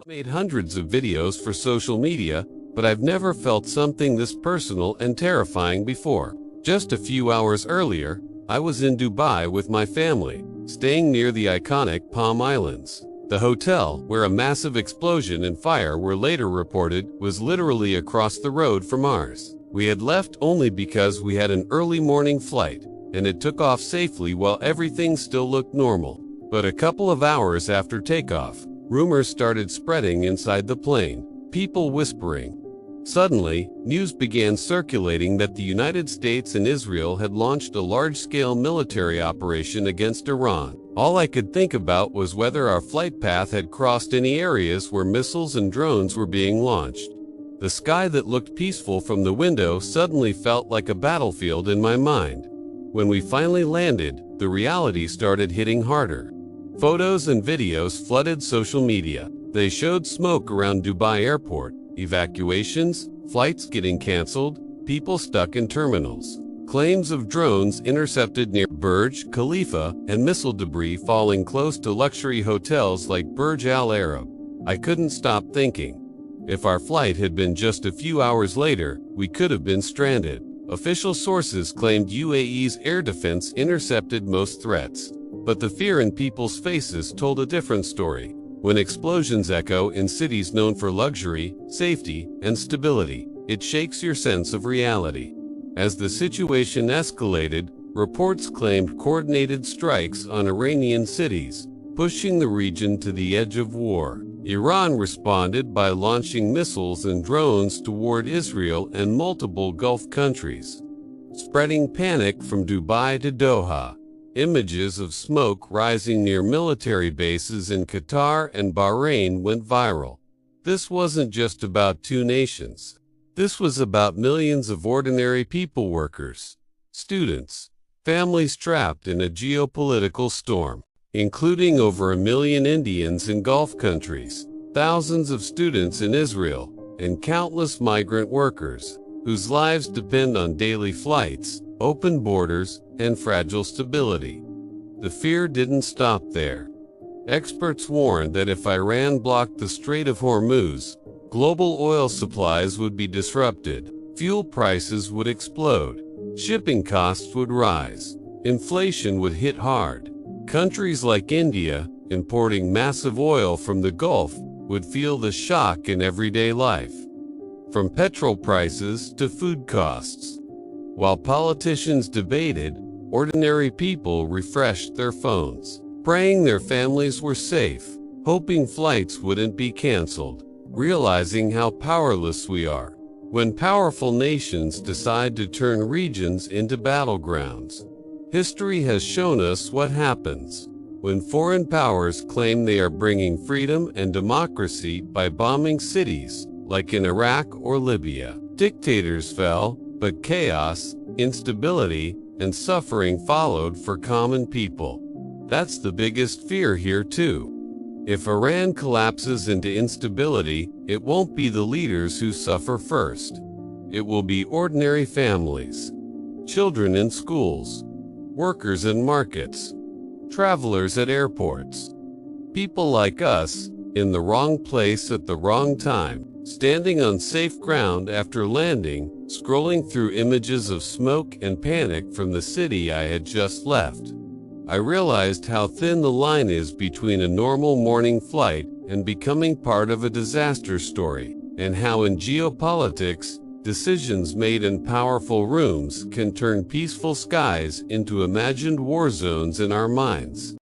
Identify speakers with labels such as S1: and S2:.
S1: Made hundreds of videos for social media, but I've never felt something this personal and terrifying before. Just a few hours earlier, I was in Dubai with my family, staying near the iconic Palm Islands. The hotel, where a massive explosion and fire were later reported, was literally across the road from ours. We had left only because we had an early morning flight, and it took off safely while everything still looked normal. But a couple of hours after takeoff, rumors started spreading inside the plane, people whispering. Suddenly, news began circulating that the United States and Israel had launched a large-scale military operation against Iran. All I could think about was whether our flight path had crossed any areas where missiles and drones were being launched. The sky that looked peaceful from the window suddenly felt like a battlefield in my mind. When we finally landed, the reality started hitting harder. Photos and videos flooded social media. They showed smoke around Dubai airport, evacuations, flights getting canceled, people stuck in terminals, claims of drones intercepted near Burj Khalifa, and missile debris falling close to luxury hotels like Burj Al Arab. I couldn't stop thinking. If our flight had been just a few hours later, we could have been stranded. Official sources claimed UAE's air defense intercepted most threats, but the fear in people's faces told a different story. When explosions echo in cities known for luxury, safety, and stability, it shakes your sense of reality. As the situation escalated, reports claimed coordinated strikes on Iranian cities, pushing the region to the edge of war. Iran responded by launching missiles and drones toward Israel and multiple Gulf countries, spreading panic from Dubai to Doha. Images of smoke rising near military bases in Qatar and Bahrain went viral. This wasn't just about two nations. This was about millions of ordinary people, workers, students, families trapped in a geopolitical storm, including over 1 million Indians in Gulf countries, thousands of students in Israel, and countless migrant workers, whose lives depend on daily flights, open borders, and fragile stability. The fear didn't stop there. Experts warned that if Iran blocked the Strait of Hormuz, global oil supplies would be disrupted, fuel prices would explode, shipping costs would rise, inflation would hit hard. Countries like India, importing massive oil from the Gulf, would feel the shock in everyday life, from petrol prices to food costs. While politicians debated, ordinary people refreshed their phones, praying their families were safe, hoping flights wouldn't be canceled, realizing how powerless we are when powerful nations decide to turn regions into battlegrounds. History has shown us what happens when foreign powers claim they are bringing freedom and democracy by bombing cities, like in Iraq or Libya. Dictators fell, but chaos, instability, and suffering followed for common people. That's the biggest fear here too. If Iran collapses into instability, it won't be the leaders who suffer first. It will be ordinary families, children in schools, workers in markets, travelers at airports. People like us, in the wrong place at the wrong time, standing on safe ground after landing, scrolling through images of smoke and panic from the city I had just left. I realized how thin the line is between a normal morning flight and becoming part of a disaster story, and how in geopolitics, decisions made in powerful rooms can turn peaceful skies into imagined war zones in our minds.